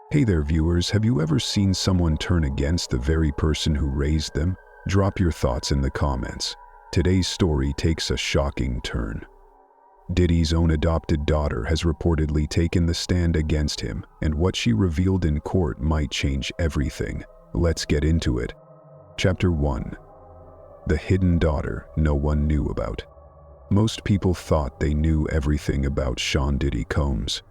Hey there viewers, have you ever seen someone turn against the very person who raised them? Drop your thoughts in the comments. Today's story takes a shocking turn. Diddy's own adopted daughter has reportedly taken the stand against him, and what she revealed in court might change everything. Let's get into it. Chapter 1. The hidden daughter no one knew about. Most people thought they knew everything about Sean Diddy Combs.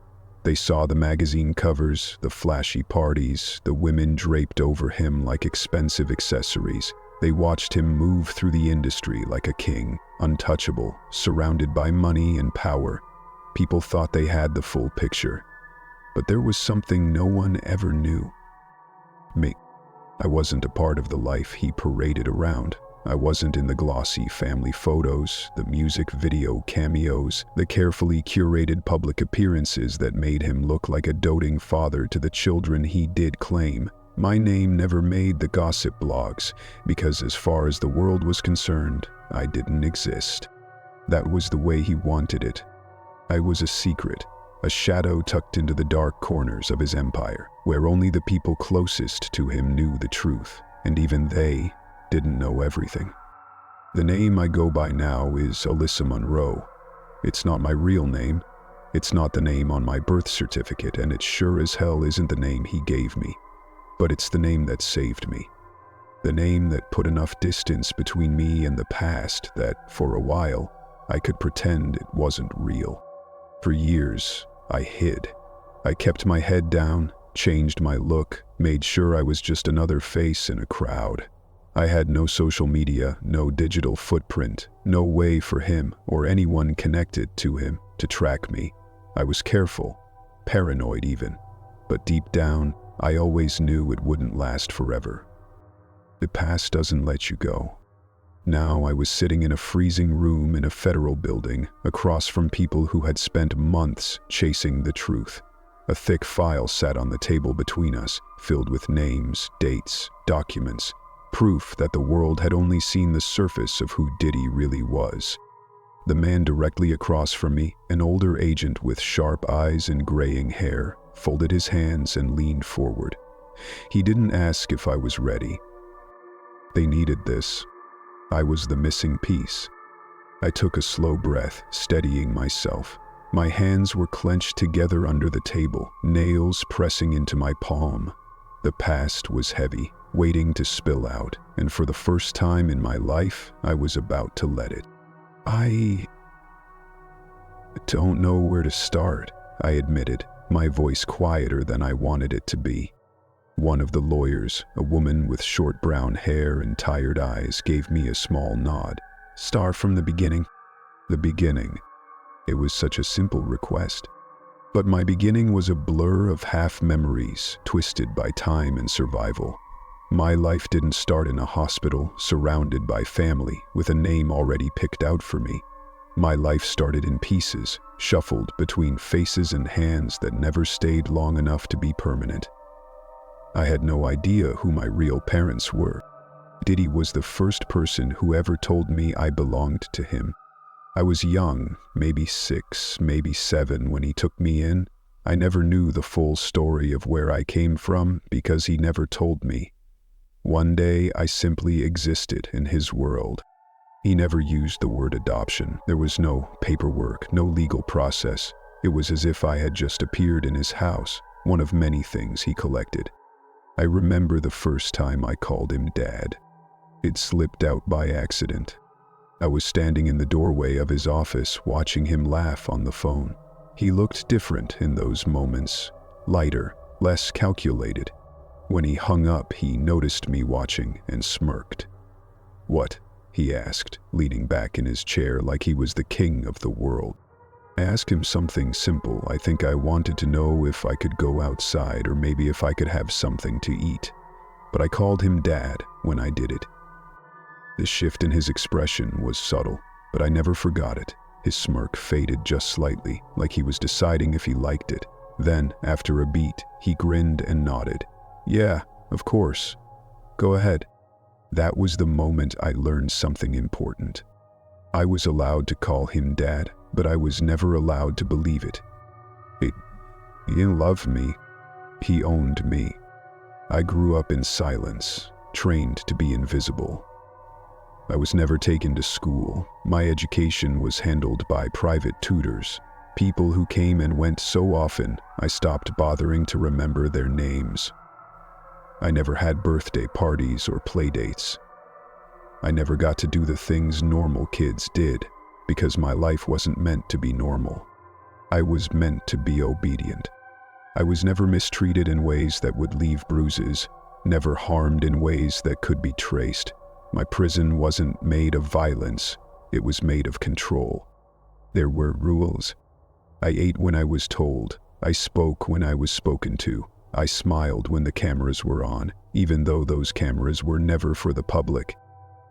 They saw the magazine covers, the flashy parties, the women draped over him like expensive accessories. They watched him move through the industry like a king, untouchable, surrounded by money and power. People thought they had the full picture. But there was something no one ever knew. Me. I wasn't a part of the life he paraded around. I wasn't in the glossy family photos, the music video cameos, the carefully curated public appearances that made him look like a doting father to the children he did claim. My name never made the gossip blogs, because as far as the world was concerned, I didn't exist. That was the way he wanted it. I was a secret, a shadow tucked into the dark corners of his empire, where only the people closest to him knew the truth, and even they didn't know everything. The name I go by now is Alyssa Monroe. It's not my real name. It's not the name on my birth certificate, and it sure as hell isn't the name he gave me. But it's the name that saved me. The name that put enough distance between me and the past that, for a while, I could pretend it wasn't real. For years, I hid. I kept my head down, changed my look, made sure I was just another face in a crowd. I had no social media, no digital footprint, no way for him or anyone connected to him to track me. I was careful, paranoid even, but deep down, I always knew it wouldn't last forever. The past doesn't let you go. Now I was sitting in a freezing room in a federal building, across from people who had spent months chasing the truth. A thick file sat on the table between us, filled with names, dates, documents, proof that the world had only seen the surface of who Diddy really was. The man directly across from me, an older agent with sharp eyes and graying hair, folded his hands and leaned forward. He didn't ask if I was ready. They needed this. I was the missing piece. I took a slow breath, steadying myself. My hands were clenched together under the table, nails pressing into my palm. The past was heavy, waiting to spill out, and for the first time in my life, I was about to let it. I don't know where to start, I admitted, my voice quieter than I wanted it to be. One of the lawyers, a woman with short brown hair and tired eyes, gave me a small nod. Start from the beginning. The beginning. It was such a simple request. But my beginning was a blur of half memories, twisted by time and survival. My life didn't start in a hospital, surrounded by family, with a name already picked out for me. My life started in pieces, shuffled between faces and hands that never stayed long enough to be permanent. I had no idea who my real parents were. Diddy was the first person who ever told me I belonged to him. I was young, maybe 6, maybe 7 when he took me in. I never knew the full story of where I came from because he never told me. One day, I simply existed in his world. He never used the word adoption. There was no paperwork, no legal process. It was as if I had just appeared in his house, one of many things he collected. I remember the first time I called him Dad. It slipped out by accident. I was standing in the doorway of his office, watching him laugh on the phone. He looked different in those moments, lighter, less calculated. When he hung up, he noticed me watching and smirked. "What?" he asked, leaning back in his chair like he was the king of the world. I asked him something simple. I think I wanted to know if I could go outside or maybe if I could have something to eat. But I called him Dad when I did it. The shift in his expression was subtle, but I never forgot it. His smirk faded just slightly, like he was deciding if he liked it. Then, after a beat, he grinned and nodded. "Yeah, of course. Go ahead." That was the moment I learned something important. I was allowed to call him Dad, but I was never allowed to believe it. He didn't love me. He owned me. I grew up in silence, trained to be invisible. I was never taken to school. My education was handled by private tutors, people who came and went so often I stopped bothering to remember their names. I never had birthday parties or playdates. I never got to do the things normal kids did because my life wasn't meant to be normal. I was meant to be obedient. I was never mistreated in ways that would leave bruises, never harmed in ways that could be traced. My prison wasn't made of violence, it was made of control. There were rules. I ate when I was told, I spoke when I was spoken to, I smiled when the cameras were on, even though those cameras were never for the public.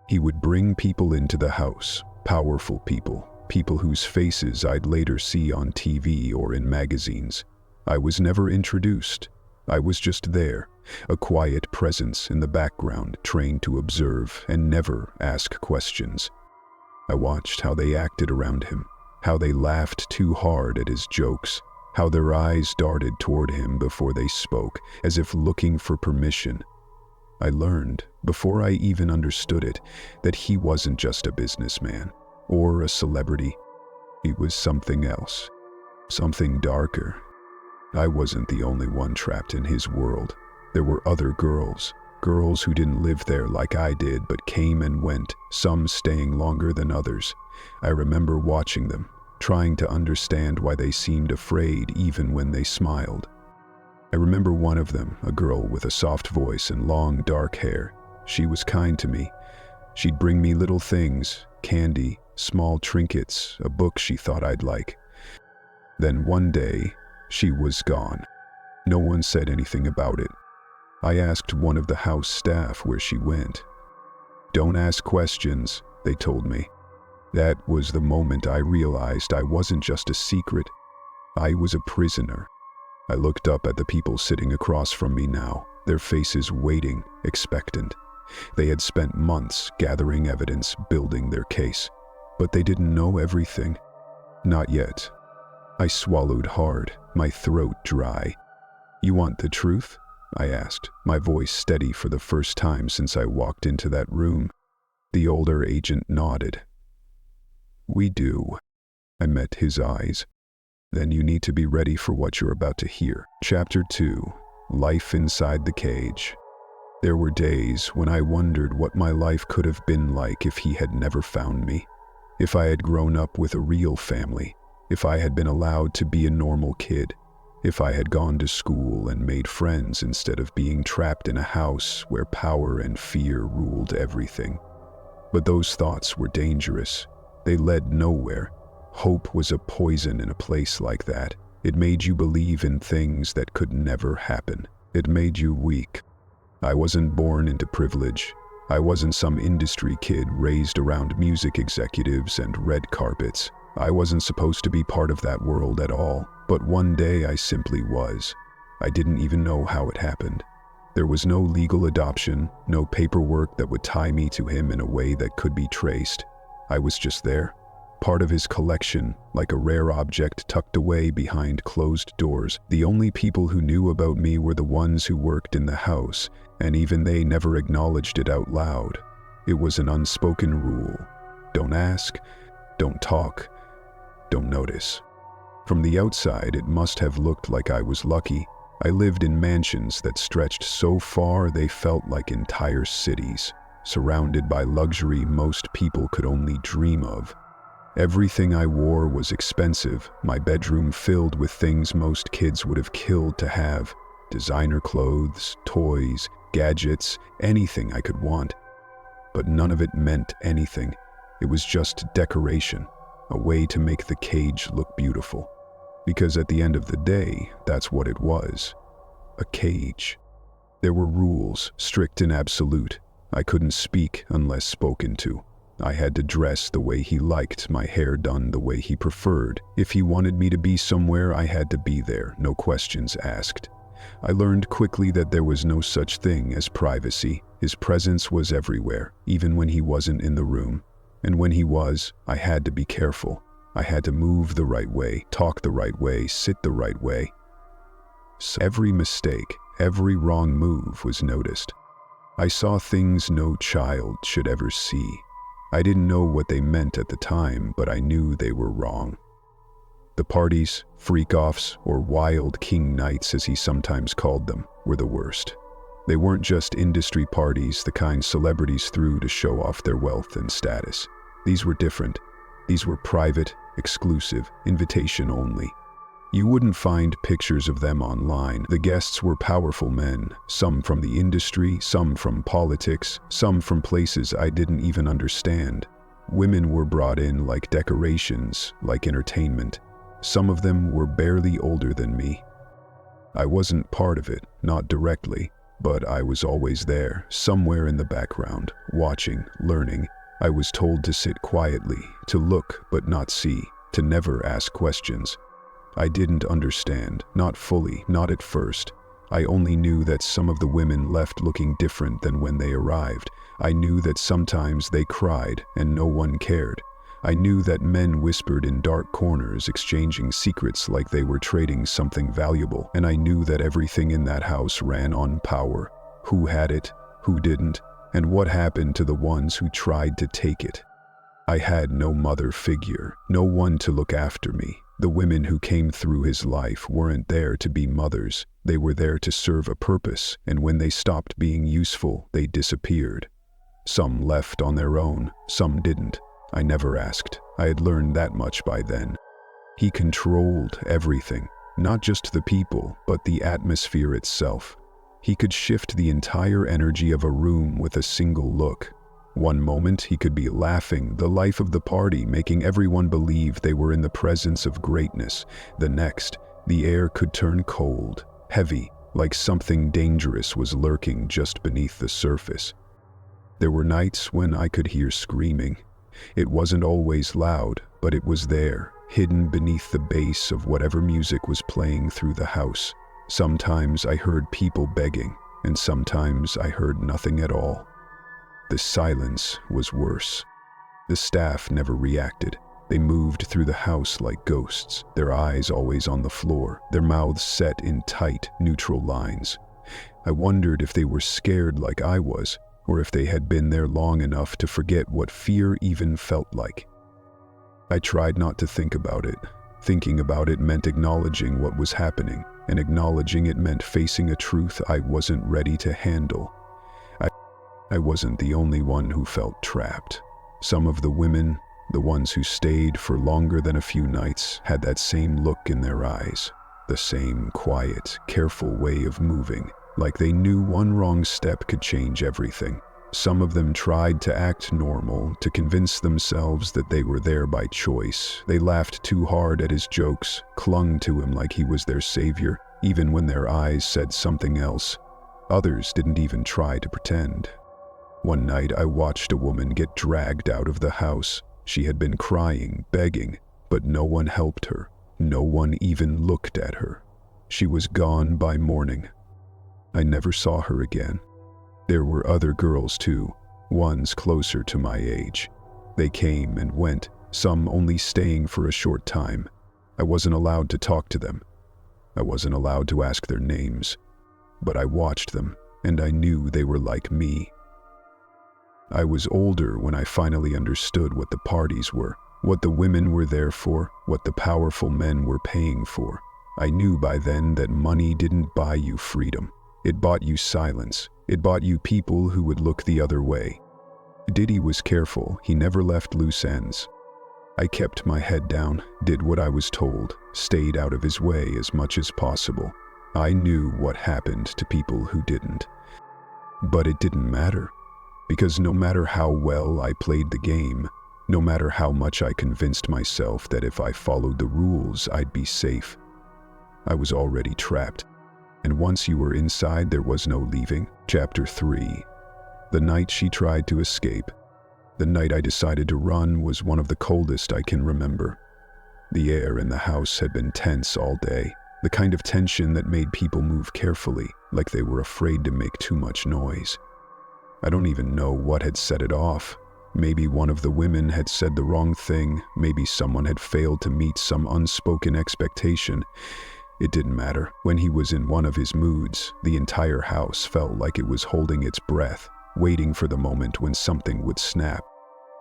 He would bring people into the house, powerful people, people whose faces I'd later see on TV or in magazines. I was never introduced. I was just there, a quiet presence in the background, trained to observe and never ask questions. I watched how they acted around him, how they laughed too hard at his jokes, how their eyes darted toward him before they spoke, as if looking for permission. I learned, before I even understood it, that he wasn't just a businessman or a celebrity. He was something else, something darker. I wasn't the only one trapped in his world. There were other girls who didn't live there like I did but came and went, some staying longer than others. I remember watching them, trying to understand why they seemed afraid even when they smiled. I remember one of them, a girl with a soft voice and long dark hair. She was kind to me. She'd bring me little things, candy, small trinkets, a book she thought I'd like. Then one day, she was gone. No one said anything about it. I asked one of the house staff where she went. "Don't ask questions," they told me. That was the moment I realized I wasn't just a secret. I was a prisoner. I looked up at the people sitting across from me now, their faces waiting, expectant. They had spent months gathering evidence, building their case. But they didn't know everything. Not yet. I swallowed hard, my throat dry. "You want the truth?" I asked, my voice steady for the first time since I walked into that room. The older agent nodded. "We do." I met his eyes. "Then you need to be ready for what you're about to hear." Chapter 2. Life Inside the Cage. There were days when I wondered what my life could have been like if he had never found me. If I had grown up with a real family. If I had been allowed to be a normal kid. If I had gone to school and made friends instead of being trapped in a house where power and fear ruled everything. But those thoughts were dangerous. They led nowhere. Hope was a poison in a place like that. It made you believe in things that could never happen. It made you weak. I wasn't born into privilege. I wasn't some industry kid raised around music executives and red carpets. I wasn't supposed to be part of that world at all, but one day I simply was. I didn't even know how it happened. There was no legal adoption, no paperwork that would tie me to him in a way that could be traced. I was just there, part of his collection, like a rare object tucked away behind closed doors. The only people who knew about me were the ones who worked in the house, and even they never acknowledged it out loud. It was an unspoken rule. Don't ask, don't talk, don't notice. From the outside, it must have looked like I was lucky. I lived in mansions that stretched so far they felt like entire cities, surrounded by luxury most people could only dream of. Everything I wore was expensive, my bedroom filled with things most kids would have killed to have. Designer clothes, toys, gadgets, anything I could want. But none of it meant anything. It was just decoration, a way to make the cage look beautiful. Because at the end of the day, that's what it was. A cage. There were rules, strict and absolute. I couldn't speak unless spoken to. I had to dress the way he liked, my hair done the way he preferred. If he wanted me to be somewhere, I had to be there, no questions asked. I learned quickly that there was no such thing as privacy. His presence was everywhere, even when he wasn't in the room. And when he was, I had to be careful. I had to move the right way, talk the right way, sit the right way. Every mistake, every wrong move was noticed. I saw things no child should ever see. I didn't know what they meant at the time, but I knew they were wrong. The parties, freak-offs, or wild king nights as he sometimes called them, were the worst. They weren't just industry parties, the kind celebrities threw to show off their wealth and status. These were different. These were private, exclusive, invitation only. You wouldn't find pictures of them online. The guests were powerful men, some from the industry, some from politics, some from places I didn't even understand. Women were brought in like decorations, like entertainment. Some of them were barely older than me. I wasn't part of it, not directly, but I was always there, somewhere in the background, watching, learning. I was told to sit quietly, to look but not see, to never ask questions. I didn't understand, not fully, not at first. I only knew that some of the women left looking different than when they arrived. I knew that sometimes they cried and no one cared. I knew that men whispered in dark corners, exchanging secrets like they were trading something valuable. And I knew that everything in that house ran on power. Who had it, who didn't, and what happened to the ones who tried to take it. I had no mother figure, no one to look after me. The women who came through his life weren't there to be mothers. They were there to serve a purpose, and when they stopped being useful, they disappeared. Some left on their own, some didn't. I never asked. I had learned that much by then. He controlled everything, not just the people, but the atmosphere itself. He could shift the entire energy of a room with a single look. One moment he could be laughing, the life of the party, making everyone believe they were in the presence of greatness. The next, the air could turn cold, heavy, like something dangerous was lurking just beneath the surface. There were nights when I could hear screaming. It wasn't always loud, but it was there, hidden beneath the bass of whatever music was playing through the house. Sometimes I heard people begging, and sometimes I heard nothing at all. The silence was worse. The staff never reacted. They moved through the house like ghosts, their eyes always on the floor, their mouths set in tight, neutral lines. I wondered if they were scared like I was, or if they had been there long enough to forget what fear even felt like. I tried not to think about it. Thinking about it meant acknowledging what was happening, and acknowledging it meant facing a truth I wasn't ready to handle. I wasn't the only one who felt trapped. Some of the women, the ones who stayed for longer than a few nights, had that same look in their eyes, the same quiet, careful way of moving, like they knew one wrong step could change everything. Some of them tried to act normal, to convince themselves that they were there by choice. They laughed too hard at his jokes, clung to him like he was their savior, even when their eyes said something else. Others didn't even try to pretend. One night I watched a woman get dragged out of the house. She had been crying, begging, but no one helped her. No one even looked at her. She was gone by morning. I never saw her again. There were other girls too, ones closer to my age. They came and went, some only staying for a short time. I wasn't allowed to talk to them. I wasn't allowed to ask their names. But I watched them, and I knew they were like me. I was older when I finally understood what the parties were, what the women were there for, what the powerful men were paying for. I knew by then that money didn't buy you freedom. It bought you silence. It bought you people who would look the other way. Diddy was careful. He never left loose ends. I kept my head down, did what I was told, stayed out of his way as much as possible. I knew what happened to people who didn't. But it didn't matter. Because no matter how well I played the game, no matter how much I convinced myself that if I followed the rules, I'd be safe, I was already trapped. And once you were inside, there was no leaving. Chapter 3. The night she tried to escape. The night I decided to run was one of the coldest I can remember. The air in the house had been tense all day, the kind of tension that made people move carefully, like they were afraid to make too much noise. I don't even know what had set it off. Maybe one of the women had said the wrong thing. Maybe someone had failed to meet some unspoken expectation. It didn't matter. When he was in one of his moods, the entire house felt like it was holding its breath, waiting for the moment when something would snap.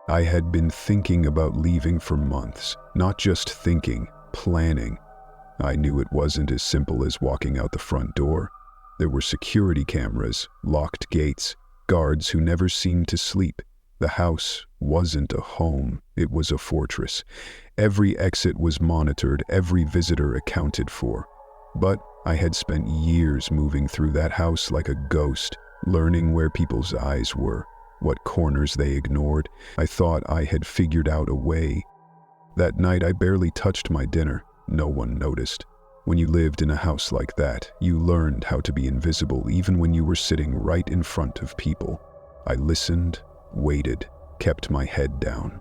I had been thinking about leaving for months, not just thinking, planning. I knew it wasn't as simple as walking out the front door. There were security cameras, locked gates, guards who never seemed to sleep. The house wasn't a home, it was a fortress. Every exit was monitored, every visitor accounted for. But I had spent years moving through that house like a ghost, learning where people's eyes were, what corners they ignored. I thought I had figured out a way. That night I barely touched my dinner. No one noticed. When you lived in a house like that, you learned how to be invisible even when you were sitting right in front of people. I listened, waited, kept my head down.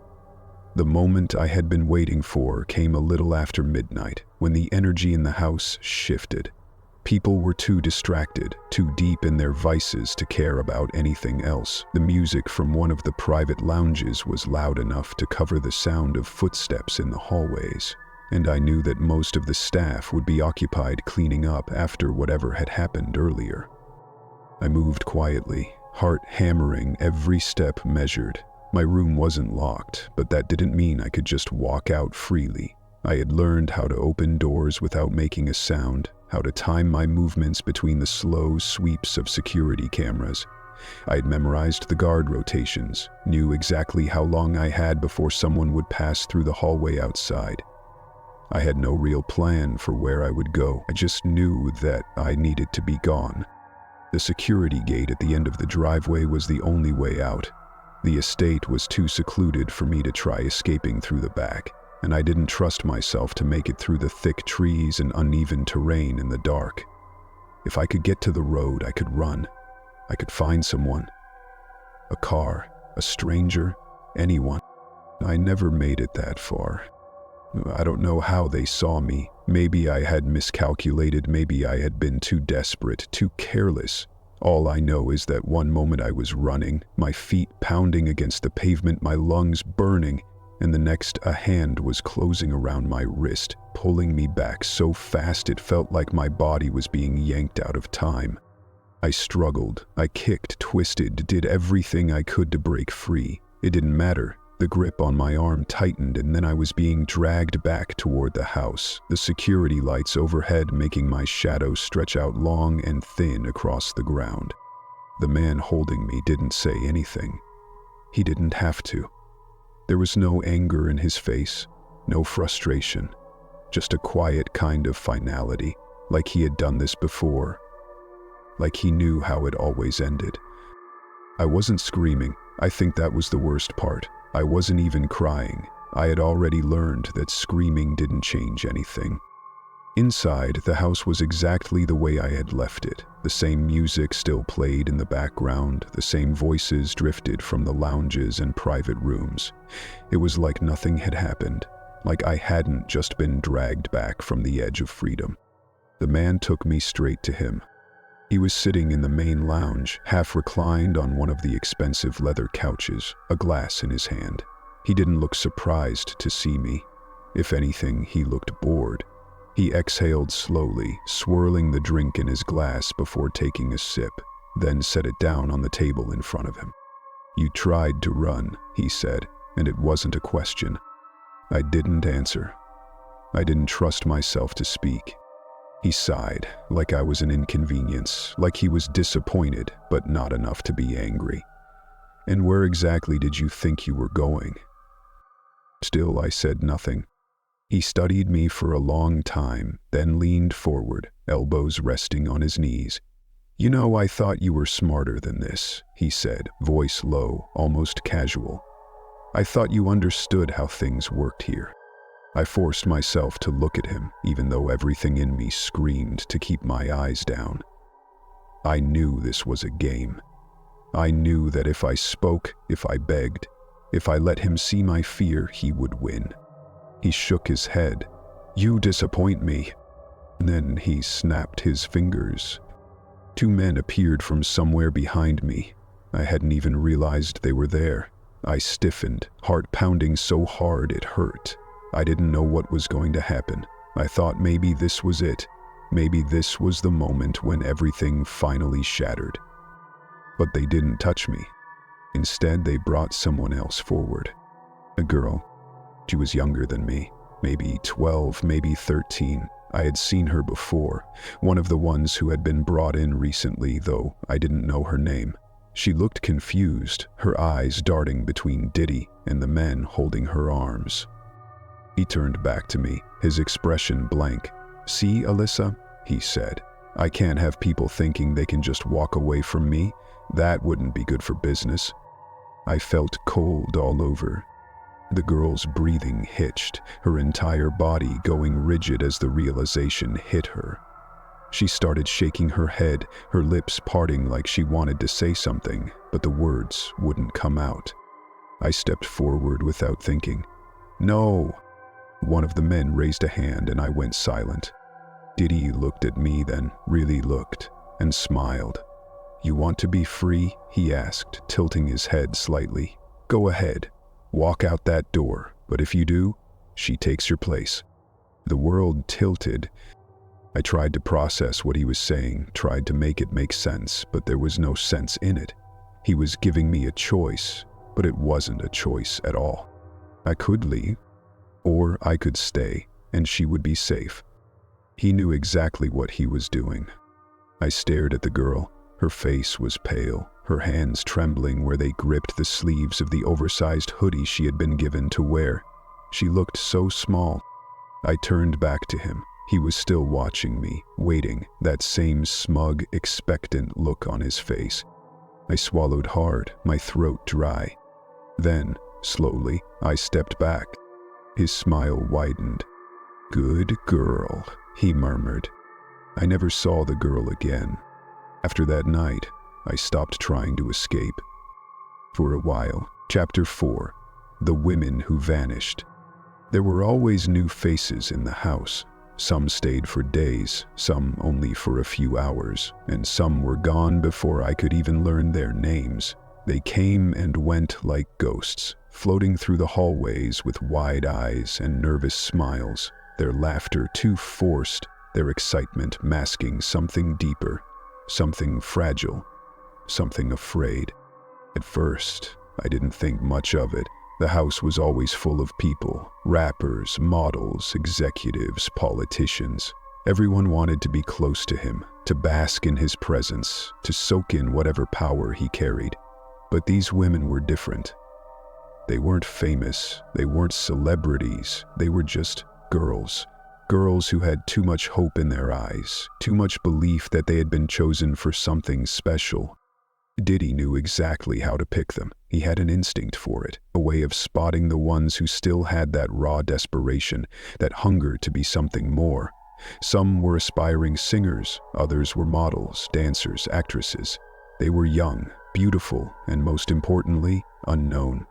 The moment I had been waiting for came a little after midnight, when the energy in the house shifted. People were too distracted, too deep in their vices to care about anything else. The music from one of the private lounges was loud enough to cover the sound of footsteps in the hallways, and I knew that most of the staff would be occupied cleaning up after whatever had happened earlier. I moved quietly, heart hammering, every step measured. My room wasn't locked, but that didn't mean I could just walk out freely. I had learned how to open doors without making a sound, how to time my movements between the slow sweeps of security cameras. I had memorized the guard rotations, knew exactly how long I had before someone would pass through the hallway outside. I had no real plan for where I would go. I just knew that I needed to be gone. The security gate at the end of the driveway was the only way out. The estate was too secluded for me to try escaping through the back, and I didn't trust myself to make it through the thick trees and uneven terrain in the dark. If I could get to the road, I could run. I could find someone. A car, a stranger, anyone. I never made it that far. I don't know how they saw me. Maybe I had miscalculated, maybe I had been too desperate, too careless. All I know is that one moment I was running, my feet pounding against the pavement, my lungs burning, and the next a hand was closing around my wrist, pulling me back so fast it felt like my body was being yanked out of time. I struggled, I kicked, twisted, did everything I could to break free. It didn't matter. The grip on my arm tightened, and then I was being dragged back toward the house, the security lights overhead making my shadow stretch out long and thin across the ground. The man holding me didn't say anything. He didn't have to. There was no anger in his face, no frustration, just a quiet kind of finality, like he had done this before, like he knew how it always ended. I wasn't screaming. I think that was the worst part. I wasn't even crying. I had already learned that screaming didn't change anything. Inside, the house was exactly the way I had left it. The same music still played in the background, the same voices drifted from the lounges and private rooms. It was like nothing had happened, like I hadn't just been dragged back from the edge of freedom. The man took me straight to him. He was sitting in the main lounge, half reclined on one of the expensive leather couches, a glass in his hand. He didn't look surprised to see me. If anything, he looked bored. He exhaled slowly, swirling the drink in his glass before taking a sip, then set it down on the table in front of him. "You tried to run," he said, and it wasn't a question. I didn't answer. I didn't trust myself to speak. He sighed, like I was an inconvenience, like he was disappointed, but not enough to be angry. "And where exactly did you think you were going?" Still, I said nothing. He studied me for a long time, then leaned forward, elbows resting on his knees. "You know, I thought you were smarter than this," he said, voice low, almost casual. "I thought you understood how things worked here." I forced myself to look at him, even though everything in me screamed to keep my eyes down. I knew this was a game. I knew that if I spoke, if I begged, if I let him see my fear, he would win. He shook his head. "You disappoint me." And then he snapped his fingers. Two men appeared from somewhere behind me. I hadn't even realized they were there. I stiffened, heart pounding so hard it hurt. I didn't know what was going to happen. I thought maybe this was it. Maybe this was the moment when everything finally shattered. But they didn't touch me. Instead, they brought someone else forward. A girl. She was younger than me, maybe 12, maybe 13. I had seen her before, one of the ones who had been brought in recently, though I didn't know her name. She looked confused, her eyes darting between Diddy and the men holding her arms. He turned back to me, his expression blank. "See, Alyssa," he said, "I can't have people thinking they can just walk away from me. That wouldn't be good for business." I felt cold all over. The girl's breathing hitched, her entire body going rigid as the realization hit her. She started shaking her head, her lips parting like she wanted to say something, but the words wouldn't come out. I stepped forward without thinking. "No!" One of the men raised a hand and I went silent. Diddy looked at me then, really looked, and smiled. "You want to be free?" he asked, tilting his head slightly. "Go ahead. Walk out that door, but if you do, she takes your place." The world tilted. I tried to process what he was saying, tried to make it make sense, but there was no sense in it. He was giving me a choice, but it wasn't a choice at all. I could leave, or I could stay, and she would be safe. He knew exactly what he was doing. I stared at the girl. Her face was pale, her hands trembling where they gripped the sleeves of the oversized hoodie she had been given to wear. She looked so small. I turned back to him. He was still watching me, waiting, that same smug, expectant look on his face. I swallowed hard, my throat dry. Then, slowly, I stepped back. His smile widened. "Good girl," he murmured. I never saw the girl again. After that night, I stopped trying to escape. For a while. Chapter 4. The Women Who Vanished. There were always new faces in the house. Some stayed for days, some only for a few hours, and some were gone before I could even learn their names. They came and went like ghosts, floating through the hallways with wide eyes and nervous smiles, their laughter too forced, their excitement masking something deeper, something fragile, something afraid. At first, I didn't think much of it. The house was always full of people, rappers, models, executives, politicians. Everyone wanted to be close to him, to bask in his presence, to soak in whatever power he carried. But these women were different. They weren't famous, they weren't celebrities, they were just girls. Girls who had too much hope in their eyes, too much belief that they had been chosen for something special. Diddy knew exactly how to pick them. He had an instinct for it, a way of spotting the ones who still had that raw desperation, that hunger to be something more. Some were aspiring singers, others were models, dancers, actresses. They were young, beautiful, and most importantly, unknown.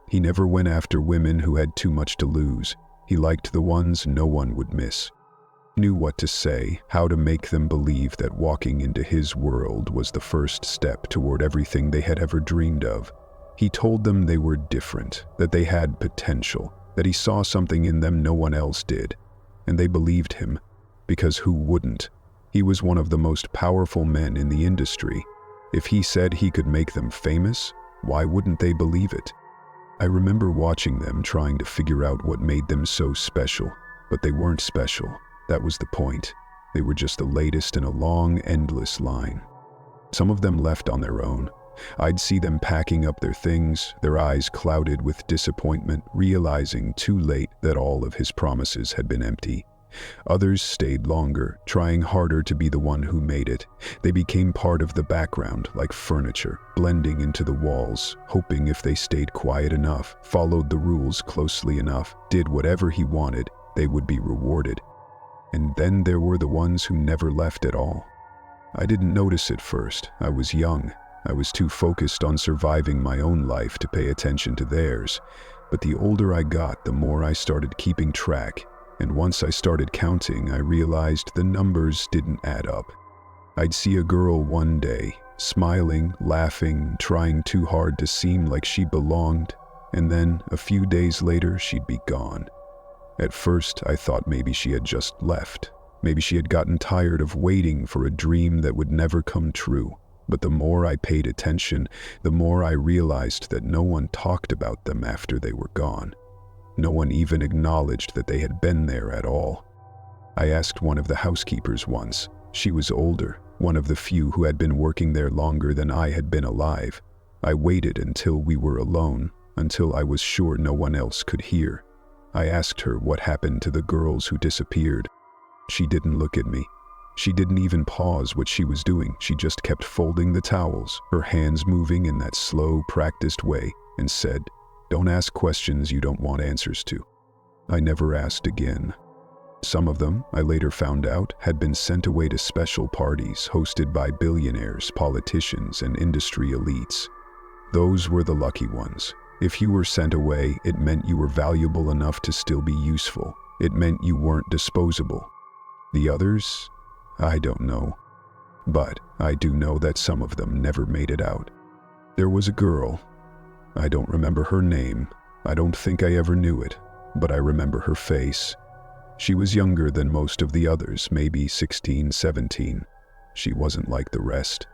He never went after women who had too much to lose. He liked the ones no one would miss. Knew what to say, how to make them believe that walking into his world was the first step toward everything they had ever dreamed of. He told them they were different, that they had potential, that he saw something in them no one else did. And they believed him, because who wouldn't? He was one of the most powerful men in the industry. If he said he could make them famous, why wouldn't they believe it? I remember watching them trying to figure out what made them so special, but they weren't special. That was the point. They were just the latest in a long, endless line. Some of them left on their own. I'd see them packing up their things, their eyes clouded with disappointment, realizing too late that all of his promises had been empty. Others stayed longer, trying harder to be the one who made it. They became part of the background, like furniture, blending into the walls, hoping if they stayed quiet enough, followed the rules closely enough, did whatever he wanted, they would be rewarded. And then there were the ones who never left at all. I didn't notice at first. I was young. I was too focused on surviving my own life to pay attention to theirs. But the older I got, the more I started keeping track. And once I started counting, I realized the numbers didn't add up. I'd see a girl one day, smiling, laughing, trying too hard to seem like she belonged, and then a few days later she'd be gone. At first, I thought maybe she had just left. Maybe she had gotten tired of waiting for a dream that would never come true. But the more I paid attention, the more I realized that no one talked about them after they were gone. No one even acknowledged that they had been there at all. I asked one of the housekeepers once. She was older, one of the few who had been working there longer than I had been alive. I waited until we were alone, until I was sure no one else could hear. I asked her what happened to the girls who disappeared. She didn't look at me. She didn't even pause what she was doing. She just kept folding the towels, her hands moving in that slow, practiced way, and said, "Don't ask questions you don't want answers to." I never asked again. Some of them, I later found out, had been sent away to special parties hosted by billionaires, politicians, and industry elites. Those were the lucky ones. If you were sent away, it meant you were valuable enough to still be useful. It meant you weren't disposable. The others? I don't know. But I do know that some of them never made it out. There was a girl. I don't remember her name. I don't think I ever knew it, but I remember her face. She was younger than most of the others, maybe 16, 17. She wasn't like the rest.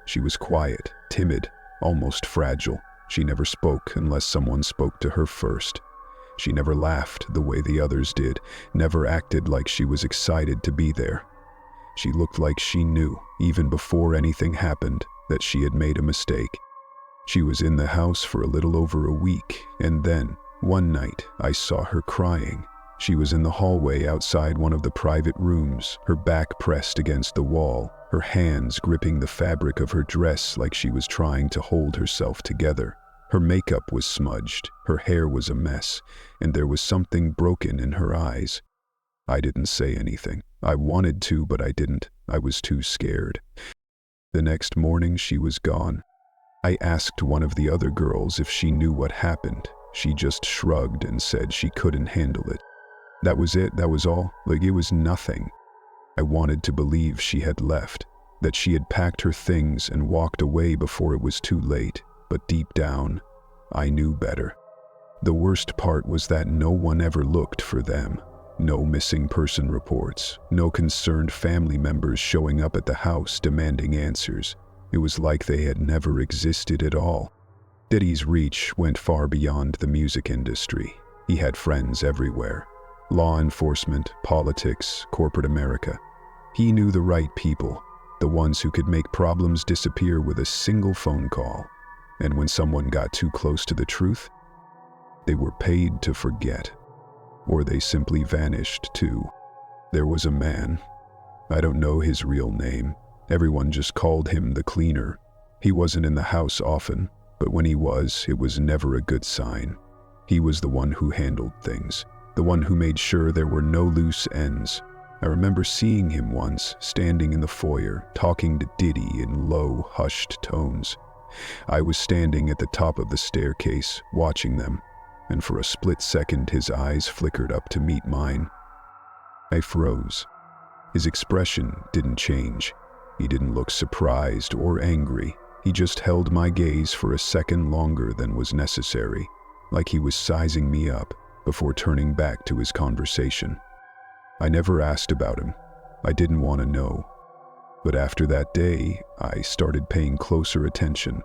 She was quiet, timid, almost fragile. She never spoke unless someone spoke to her first. She never laughed the way the others did, never acted like she was excited to be there. She looked like she knew, even before anything happened, that she had made a mistake. She was in the house for a little over a week, and then, one night, I saw her crying. She was in the hallway outside one of the private rooms, her back pressed against the wall, her hands gripping the fabric of her dress like she was trying to hold herself together. Her makeup was smudged, her hair was a mess, and there was something broken in her eyes. I didn't say anything. I wanted to, but I didn't. I was too scared. The next morning, she was gone. I asked one of the other girls if she knew what happened. She just shrugged and said she couldn't handle it. That was it, that was all. Like it was nothing. I wanted to believe she had left, that she had packed her things and walked away before it was too late, but deep down, I knew better. The worst part was that no one ever looked for them. No missing person reports, no concerned family members showing up at the house demanding answers. It was like they had never existed at all. Diddy's reach went far beyond the music industry. He had friends everywhere. Law enforcement, politics, corporate America. He knew the right people, the ones who could make problems disappear with a single phone call. And when someone got too close to the truth, they were paid to forget. Or they simply vanished too. There was a man. I don't know his real name. Everyone just called him the cleaner. He wasn't in the house often, but when he was, it was never a good sign. He was the one who handled things, the one who made sure there were no loose ends. I remember seeing him once, standing in the foyer, talking to Diddy in low, hushed tones. I was standing at the top of the staircase, watching them, and for a split second his eyes flickered up to meet mine. I froze. His expression didn't change. He didn't look surprised or angry. He just held my gaze for a second longer than was necessary, like he was sizing me up before turning back to his conversation. I never asked about him. I didn't want to know. But after that day, I started paying closer attention.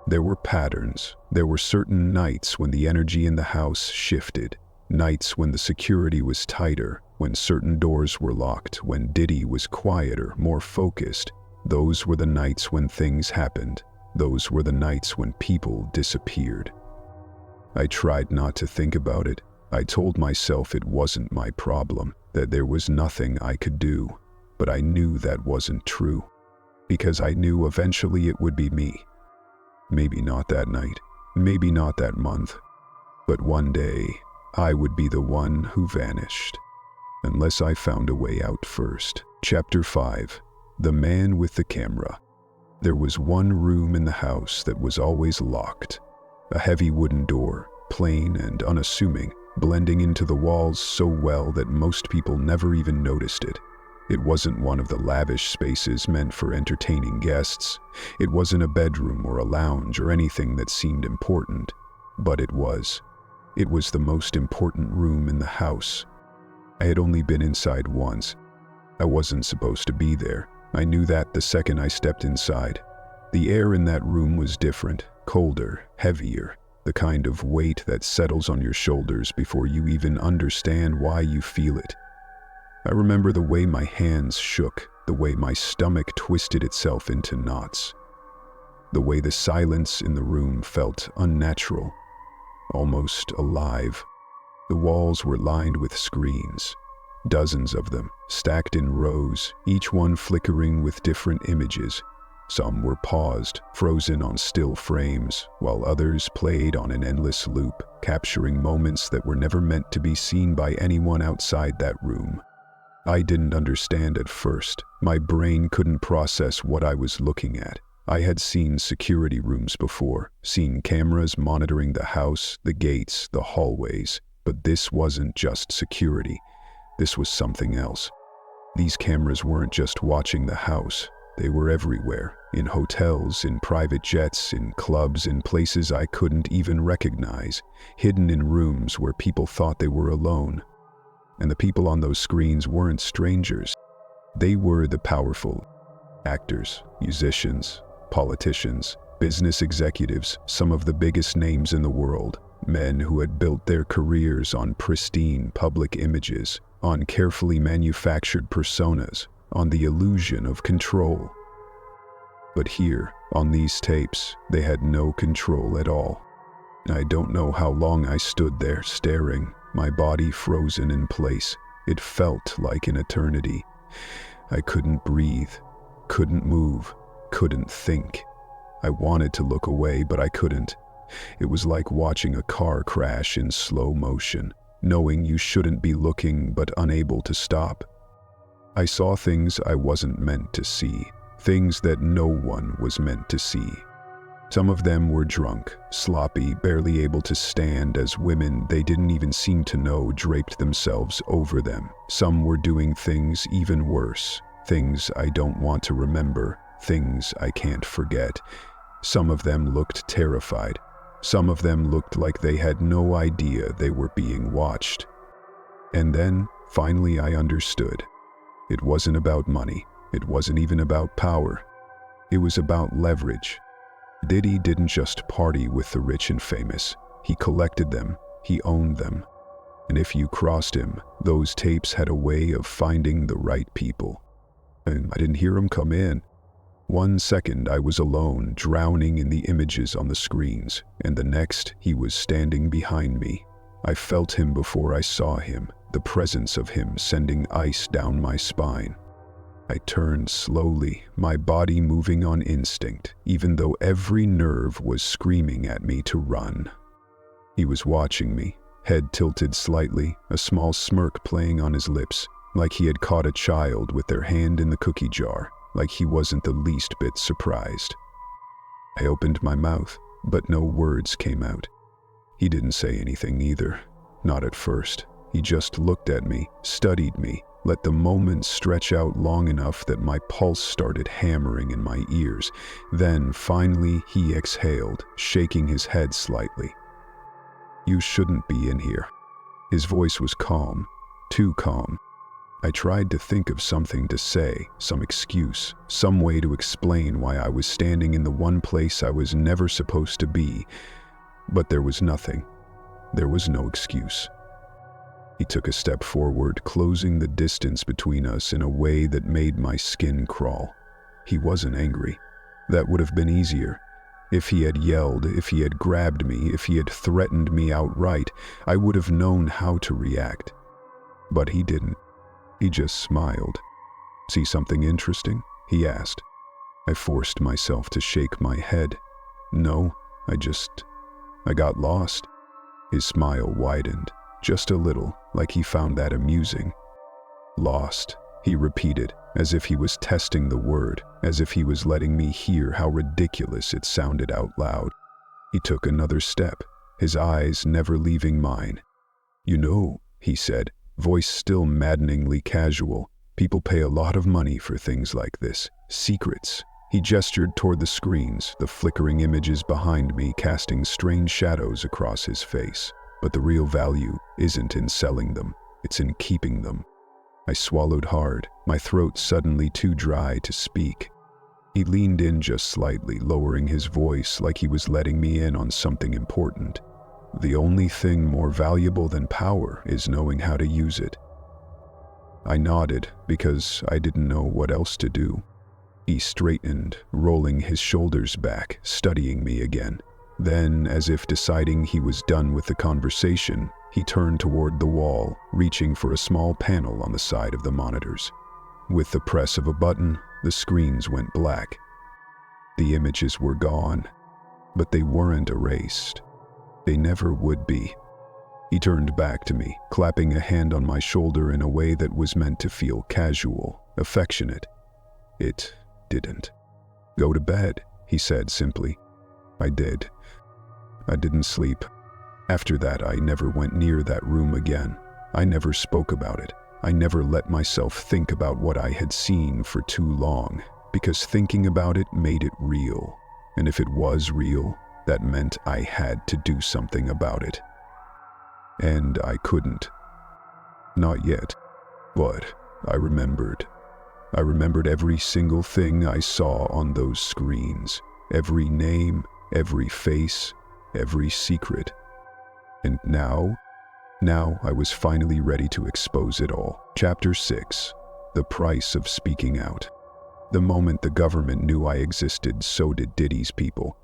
There were patterns. There were certain nights when the energy in the house shifted, nights when the security was tighter, when certain doors were locked, when Diddy was quieter, more focused. Those were the nights when things happened. Those were the nights when people disappeared. I tried not to think about it. I told myself it wasn't my problem, that there was nothing I could do. But I knew that wasn't true, because I knew eventually it would be me. Maybe not that night, maybe not that month, but one day I would be the one who vanished, unless I found a way out first. Chapter 5. The Man with the Camera. There was one room in the house that was always locked. A heavy wooden door, plain and unassuming, blending into the walls so well that most people never even noticed it. It wasn't one of the lavish spaces meant for entertaining guests. It wasn't a bedroom or a lounge or anything that seemed important. But it was. It was the most important room in the house. I had only been inside once. I wasn't supposed to be there. I knew that the second I stepped inside. The air in that room was different, colder, heavier, the kind of weight that settles on your shoulders before you even understand why you feel it. I remember the way my hands shook, the way my stomach twisted itself into knots, the way the silence in the room felt unnatural, almost alive. The walls were lined with screens, dozens of them, stacked in rows, each one flickering with different images. Some were paused, frozen on still frames, while others played on an endless loop, capturing moments that were never meant to be seen by anyone outside that room. I didn't understand at first. My brain couldn't process what I was looking at. I had seen security rooms before, seen cameras monitoring the house, the gates, the hallways, but this wasn't just security. This was something else. These cameras weren't just watching the house. They were everywhere, in hotels, in private jets, in clubs, in places I couldn't even recognize, hidden in rooms where people thought they were alone. And the people on those screens weren't strangers. They were the powerful actors, musicians, politicians, business executives, some of the biggest names in the world, men who had built their careers on pristine public images, on carefully manufactured personas, on the illusion of control. But here, on these tapes, they had no control at all. I don't know how long I stood there staring, my body frozen in place. It felt like an eternity. I couldn't breathe, couldn't move, couldn't think. I wanted to look away, but I couldn't. It was like watching a car crash in slow motion, knowing you shouldn't be looking but unable to stop. I saw things I wasn't meant to see, things that no one was meant to see. Some of them were drunk, sloppy, barely able to stand as women they didn't even seem to know draped themselves over them. Some were doing things even worse, things I don't want to remember, things I can't forget. Some of them looked terrified. Some of them looked like they had no idea they were being watched. And then, finally, I understood. It wasn't about money. It wasn't even about power. It was about leverage. Diddy didn't just party with the rich and famous. He collected them. He owned them. And if you crossed him, those tapes had a way of finding the right people. And I didn't hear him come in. 1 second I was alone, drowning in the images on the screens, and the next he was standing behind me. I felt him before I saw him, the presence of him sending ice down my spine. I turned slowly, my body moving on instinct, even though every nerve was screaming at me to run. He was watching me, head tilted slightly, a small smirk playing on his lips, like he had caught a child with their hand in the cookie jar, like he wasn't the least bit surprised. I opened my mouth, but no words came out. He didn't say anything either, not at first. He just looked at me, studied me, let the moment stretch out long enough that my pulse started hammering in my ears. Then, finally, he exhaled, shaking his head slightly. "You shouldn't be in here." His voice was calm, too calm. I tried to think of something to say, some excuse, some way to explain why I was standing in the one place I was never supposed to be, but there was nothing. There was no excuse. He took a step forward, closing the distance between us in a way that made my skin crawl. He wasn't angry. That would have been easier. If he had yelled, if he had grabbed me, if he had threatened me outright, I would have known how to react. But he didn't. He just smiled. "See something interesting?" he asked. I forced myself to shake my head. "No, I got lost." His smile widened, just a little, like he found that amusing. "Lost," he repeated, as if he was testing the word, as if he was letting me hear how ridiculous it sounded out loud. He took another step, his eyes never leaving mine. "You know," he said, voice still maddeningly casual, "people pay a lot of money for things like this. Secrets." He gestured toward the screens, the flickering images behind me casting strange shadows across his face. "But the real value isn't in selling them, it's in keeping them." I swallowed hard, my throat suddenly too dry to speak. He leaned in just slightly, lowering his voice like he was letting me in on something important. The only thing more valuable than power is knowing how to use it. I nodded because I didn't know what else to do. He straightened, rolling his shoulders back, studying me again. Then, as if deciding he was done with the conversation, he turned toward the wall, reaching for a small panel on the side of the monitors. With the press of a button, the screens went black. The images were gone, but they weren't erased. They never would be. He turned back to me, clapping a hand on my shoulder in a way that was meant to feel casual, affectionate. It didn't. "Go to bed," he said simply. I did. I didn't sleep. After that, I never went near that room again. I never spoke about it. I never let myself think about what I had seen for too long, because thinking about it made it real. And if it was real, that meant I had to do something about it. And I couldn't. Not yet. But I remembered. I remembered every single thing I saw on those screens. Every name, every face, every secret. And now I was finally ready to expose it all. Chapter 6. The Price of Speaking Out. The moment the government knew I existed, so did Diddy's people.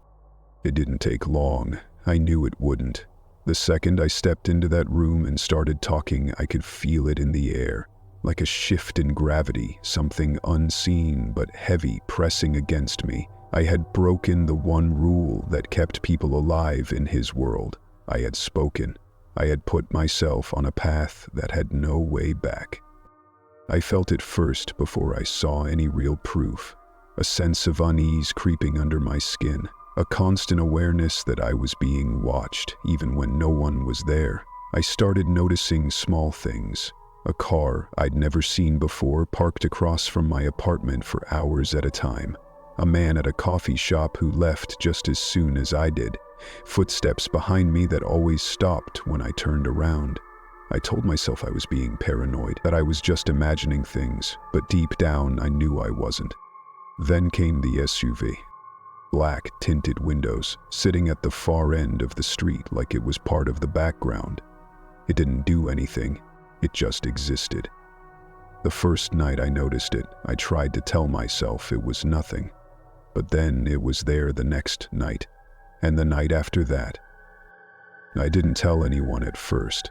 It didn't take long. I knew it wouldn't. The second I stepped into that room and started talking, I could feel it in the air. Like a shift in gravity, something unseen but heavy pressing against me. I had broken the one rule that kept people alive in his world. I had spoken. I had put myself on a path that had no way back. I felt it first before I saw any real proof. A sense of unease creeping under my skin. A constant awareness that I was being watched, even when no one was there. I started noticing small things. A car I'd never seen before parked across from my apartment for hours at a time. A man at a coffee shop who left just as soon as I did. Footsteps behind me that always stopped when I turned around. I told myself I was being paranoid, that I was just imagining things, but deep down I knew I wasn't. Then came the SUV. Black tinted windows, sitting at the far end of the street like it was part of the background. It didn't do anything, it just existed. The first night I noticed it, I tried to tell myself it was nothing. But then it was there the next night, and the night after that. I didn't tell anyone at first.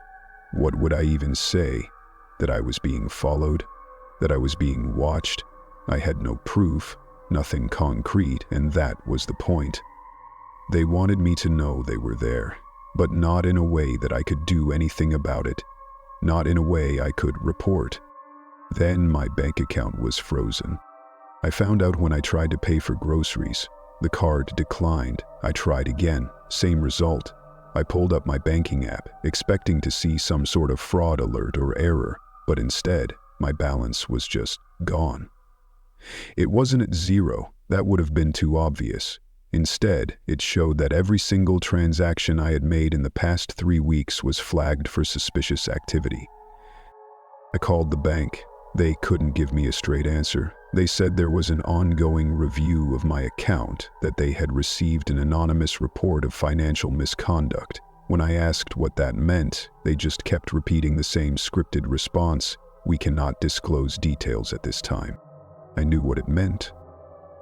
What would I even say? That I was being followed? That I was being watched? I had no proof, nothing concrete, and that was the point. They wanted me to know they were there, but not in a way that I could do anything about it. Not in a way I could report. Then my bank account was frozen. I found out when I tried to pay for groceries. The card declined. I tried again. Same result. I pulled up my banking app, expecting to see some sort of fraud alert or error, but instead, my balance was just gone. It wasn't at zero. That would have been too obvious. Instead, it showed that every single transaction I had made in the past 3 weeks was flagged for suspicious activity. I called the bank. They couldn't give me a straight answer. They said there was an ongoing review of my account, that they had received an anonymous report of financial misconduct. When I asked what that meant, they just kept repeating the same scripted response, "We cannot disclose details at this time." I knew what it meant.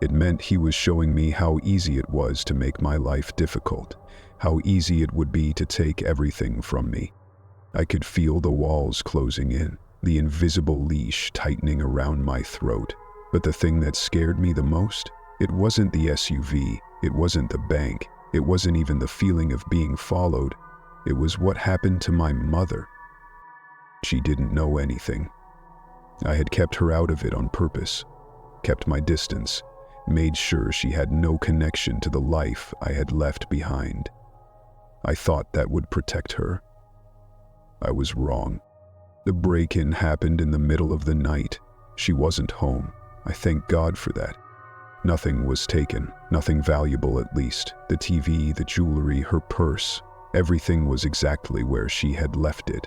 It meant he was showing me how easy it was to make my life difficult, how easy it would be to take everything from me. I could feel the walls closing in, the invisible leash tightening around my throat. But the thing that scared me the most, it wasn't the SUV, it wasn't the bank, it wasn't even the feeling of being followed. It was what happened to my mother. She didn't know anything. I had kept her out of it on purpose, kept my distance, made sure she had no connection to the life I had left behind. I thought that would protect her. I was wrong. The break-in happened in the middle of the night. She wasn't home. I thank God for that. Nothing was taken, nothing valuable at least. The TV, the jewelry, her purse, everything was exactly where she had left it.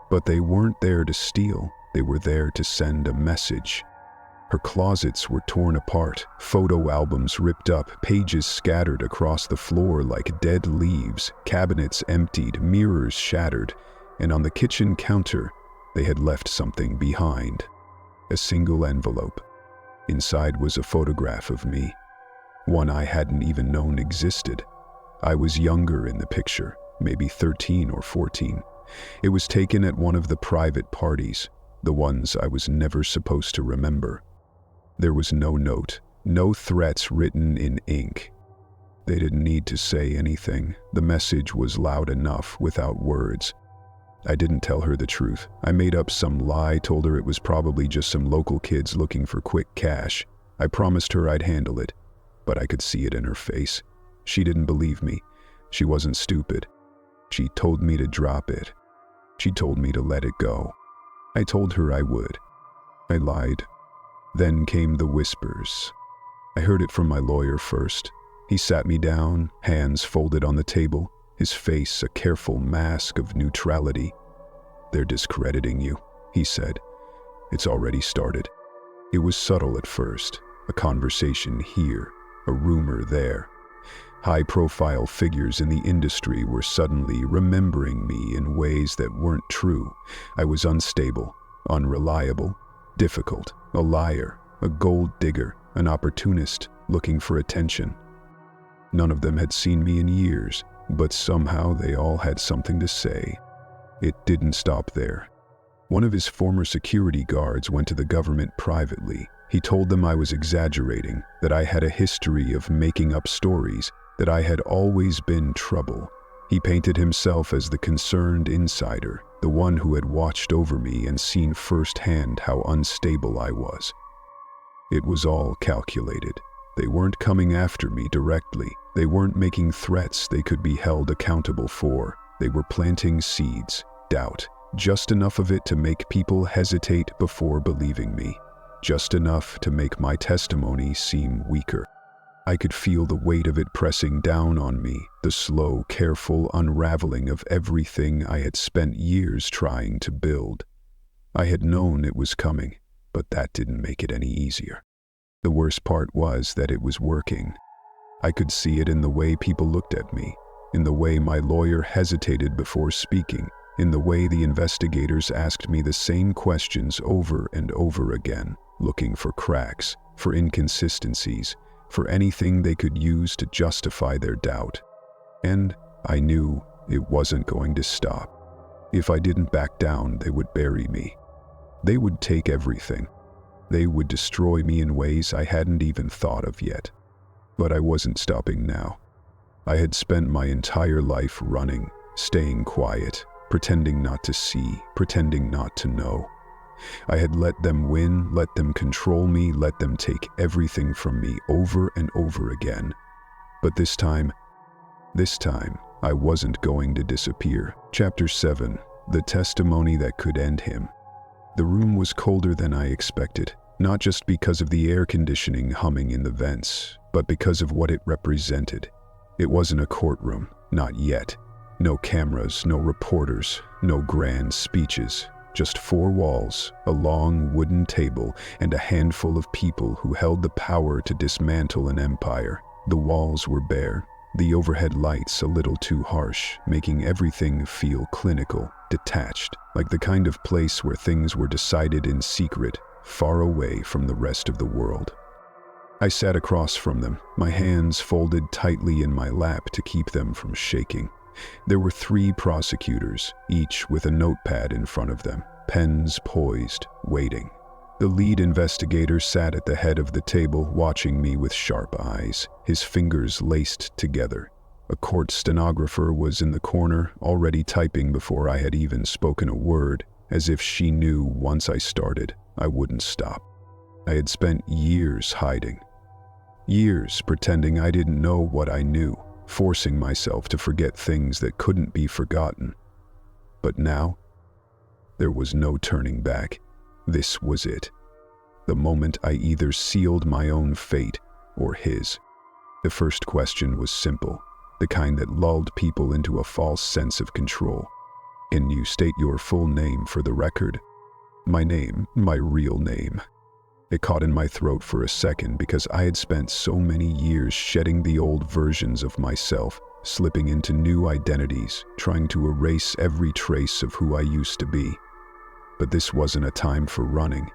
But they weren't there to steal. They were there to send a message. Her closets were torn apart, photo albums ripped up, pages scattered across the floor like dead leaves, cabinets emptied, mirrors shattered, and on the kitchen counter, they had left something behind. A single envelope. Inside was a photograph of me, one I hadn't even known existed. I was younger in the picture, maybe 13 or 14. It was taken at one of the private parties, the ones I was never supposed to remember. There was no note, no threats written in ink. They didn't need to say anything. The message was loud enough without words. I didn't tell her the truth. I made up some lie, told her it was probably just some local kids looking for quick cash. I promised her I'd handle it, but I could see it in her face. She didn't believe me. She wasn't stupid. She told me to drop it. She told me to let it go. I told her I would. I lied. Then came the whispers. I heard it from my lawyer first. He sat me down, hands folded on the table, his face a careful mask of neutrality. "They're discrediting you," he said. "It's already started." It was subtle at first, a conversation here, a rumor there. High-profile figures in the industry were suddenly remembering me in ways that weren't true. I was unstable, unreliable, difficult, a liar, a gold digger, an opportunist looking for attention. None of them had seen me in years, but somehow they all had something to say. It didn't stop there. One of his former security guards went to the government privately. He told them I was exaggerating, that I had a history of making up stories, that I had always been trouble. He painted himself as the concerned insider, the one who had watched over me and seen firsthand how unstable I was. It was all calculated. They weren't coming after me directly. They weren't making threats they could be held accountable for. They were planting seeds, doubt, just enough of it to make people hesitate before believing me, just enough to make my testimony seem weaker. I could feel the weight of it pressing down on me, the slow, careful unraveling of everything I had spent years trying to build. I had known it was coming, but that didn't make it any easier. The worst part was that it was working. I could see it in the way people looked at me, in the way my lawyer hesitated before speaking, in the way the investigators asked me the same questions over and over again, looking for cracks, for inconsistencies, for anything they could use to justify their doubt. And I knew it wasn't going to stop. If I didn't back down, they would bury me. They would take everything. They would destroy me in ways I hadn't even thought of yet. But I wasn't stopping now. I had spent my entire life running, staying quiet, pretending not to see, pretending not to know. I had let them win, let them control me, let them take everything from me over and over again. But this time, I wasn't going to disappear. Chapter 7, The Testimony That Could End Him. The room was colder than I expected, not just because of the air conditioning humming in the vents, but because of what it represented. It wasn't a courtroom, not yet. No cameras, no reporters, no grand speeches. Just four walls, a long wooden table, and a handful of people who held the power to dismantle an empire. The walls were bare, the overhead lights a little too harsh, making everything feel clinical, detached, like the kind of place where things were decided in secret, far away from the rest of the world. I sat across from them, my hands folded tightly in my lap to keep them from shaking. There were 3 prosecutors, each with a notepad in front of them, pens poised, waiting. The lead investigator sat at the head of the table, watching me with sharp eyes, his fingers laced together. A court stenographer was in the corner, already typing before I had even spoken a word, as if she knew once I started, I wouldn't stop. I had spent years hiding. Years pretending I didn't know what I knew, forcing myself to forget things that couldn't be forgotten. But now, there was no turning back. This was it. The moment I either sealed my own fate or his. The first question was simple, the kind that lulled people into a false sense of control. "Can you state your full name for the record?" My name, my real name. It caught in my throat for a second because I had spent so many years shedding the old versions of myself, slipping into new identities, trying to erase every trace of who I used to be. But this wasn't a time for running.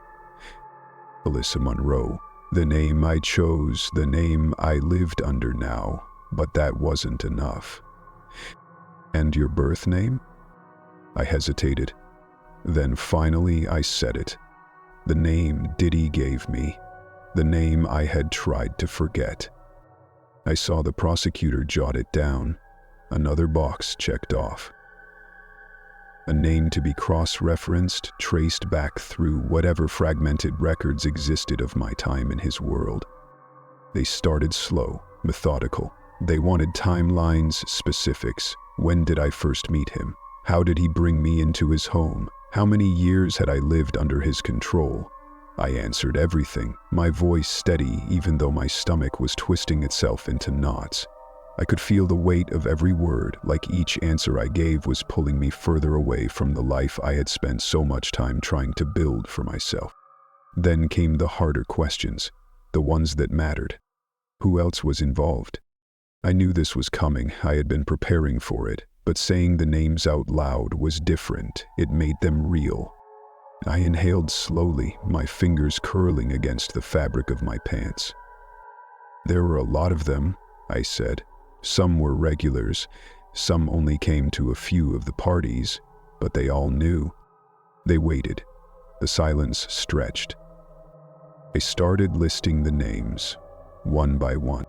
Alyssa Monroe, the name I chose, the name I lived under now, but that wasn't enough. And your birth name? I hesitated. Then finally I said it. The name Diddy gave me. The name I had tried to forget. I saw the prosecutor jot it down. Another box checked off. A name to be cross-referenced, traced back through whatever fragmented records existed of my time in his world. They started slow, methodical. They wanted timelines, specifics. When did I first meet him? How did he bring me into his home? How many years had I lived under his control? I answered everything, my voice steady even though my stomach was twisting itself into knots. I could feel the weight of every word, like each answer I gave was pulling me further away from the life I had spent so much time trying to build for myself. Then came the harder questions, the ones that mattered. Who else was involved? I knew this was coming, I had been preparing for it, but saying the names out loud was different. It made them real. I inhaled slowly, my fingers curling against the fabric of my pants. There were a lot of them, I said. Some were regulars, some only came to a few of the parties, but they all knew. They waited. The silence stretched. I started listing the names, one by one.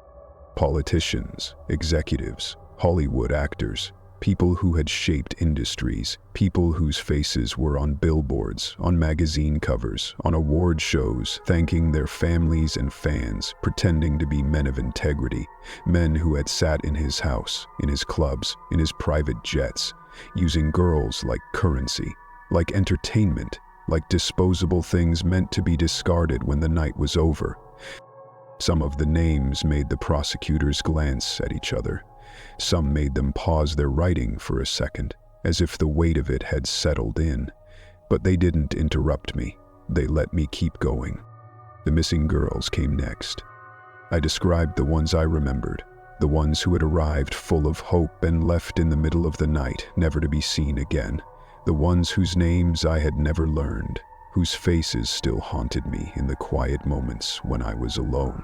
Politicians, executives, Hollywood actors, people who had shaped industries, people whose faces were on billboards, on magazine covers, on award shows, thanking their families and fans, pretending to be men of integrity, men who had sat in his house, in his clubs, in his private jets, using girls like currency, like entertainment, like disposable things meant to be discarded when the night was over. Some of the names made the prosecutors glance at each other. Some made them pause their writing for a second, as if the weight of it had settled in. But they didn't interrupt me. They let me keep going. The missing girls came next. I described the ones I remembered, the ones who had arrived full of hope and left in the middle of the night, never to be seen again. The ones whose names I had never learned, whose faces still haunted me in the quiet moments when I was alone.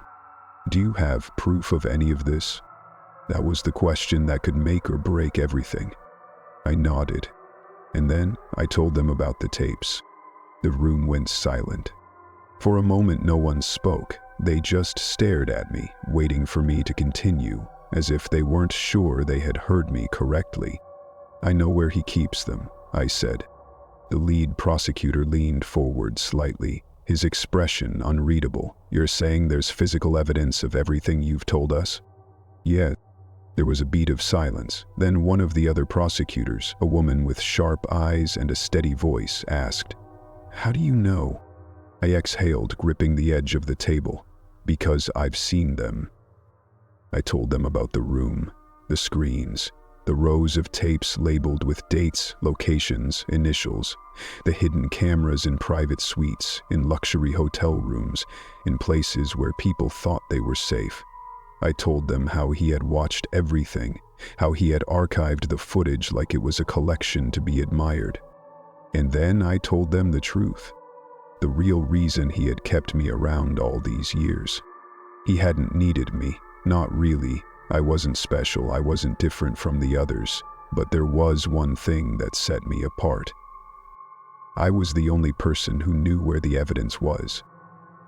Do you have proof of any of this? That was the question that could make or break everything. I nodded, and then I told them about the tapes. The room went silent. For a moment no one spoke. They just stared at me, waiting for me to continue, as if they weren't sure they had heard me correctly. I know where he keeps them, I said. The lead prosecutor leaned forward slightly, his expression unreadable. You're saying there's physical evidence of everything you've told us? Yeah. There was a beat of silence. Then one of the other prosecutors, a woman with sharp eyes and a steady voice, asked, "How do you know?" I exhaled, gripping the edge of the table. Because I've seen them. I told them about the room, the screens, the rows of tapes labeled with dates, locations, initials, the hidden cameras in private suites, in luxury hotel rooms, in places where people thought they were safe. I told them how he had watched everything, how he had archived the footage like it was a collection to be admired. And then I told them the truth, the real reason he had kept me around all these years. He hadn't needed me, not really. I wasn't special, I wasn't different from the others, but there was one thing that set me apart. I was the only person who knew where the evidence was.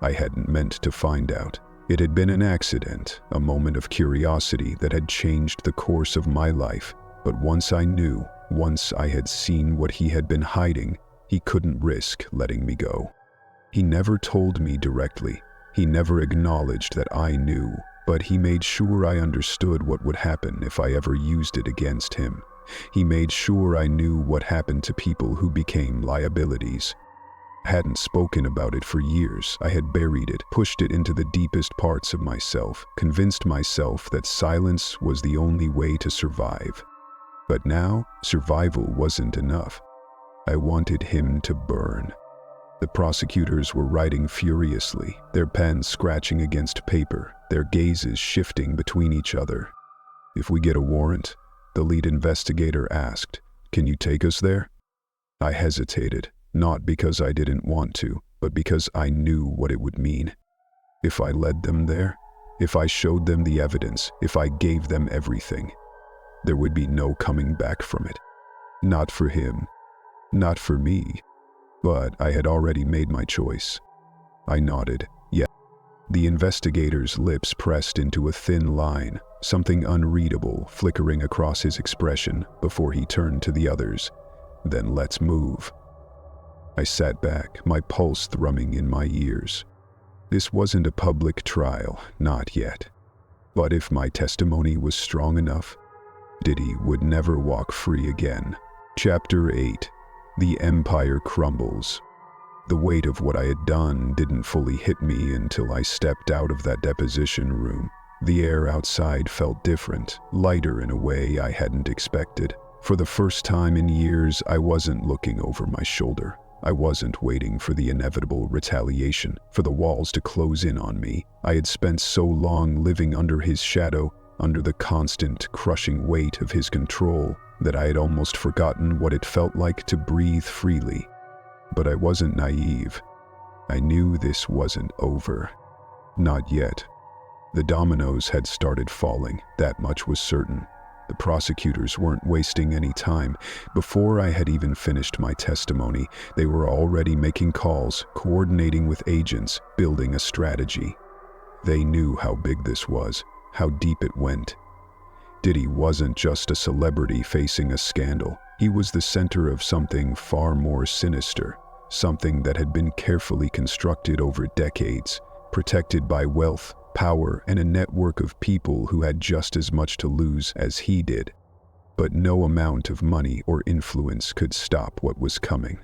I hadn't meant to find out. It had been an accident, a moment of curiosity that had changed the course of my life. But once I knew, once I had seen what he had been hiding, he couldn't risk letting me go. He never told me directly. He never acknowledged that I knew, but he made sure I understood what would happen if I ever used it against him. He made sure I knew what happened to people who became liabilities. I hadn't spoken about it for years. I had buried it, pushed it into the deepest parts of myself, convinced myself that silence was the only way to survive. But now, survival wasn't enough. I wanted him to burn. The prosecutors were writing furiously, their pens scratching against paper, their gazes shifting between each other. "If we get a warrant," the lead investigator asked, "can you take us there?" I hesitated, not because I didn't want to, but because I knew what it would mean. If I led them there, if I showed them the evidence, if I gave them everything, there would be no coming back from it. Not for him, not for me, but I had already made my choice. I nodded, yes. The investigator's lips pressed into a thin line, something unreadable flickering across his expression before he turned to the others. "Then let's move." I sat back, my pulse thrumming in my ears. This wasn't a public trial, not yet. But if my testimony was strong enough, Diddy would never walk free again. Chapter 8. The Empire Crumbles. The weight of what I had done didn't fully hit me until I stepped out of that deposition room. The air outside felt different, lighter in a way I hadn't expected. For the first time in years, I wasn't looking over my shoulder. I wasn't waiting for the inevitable retaliation, for the walls to close in on me. I had spent so long living under his shadow, under the constant, crushing weight of his control, that I had almost forgotten what it felt like to breathe freely. But I wasn't naive. I knew this wasn't over. Not yet. The dominoes had started falling, that much was certain. The prosecutors weren't wasting any time. Before I had even finished my testimony, they were already making calls, coordinating with agents, building a strategy. They knew how big this was, how deep it went. Diddy wasn't just a celebrity facing a scandal. He was the center of something far more sinister, something that had been carefully constructed over decades, protected by wealth, power, and a network of people who had just as much to lose as he did. But no amount of money or influence could stop what was coming.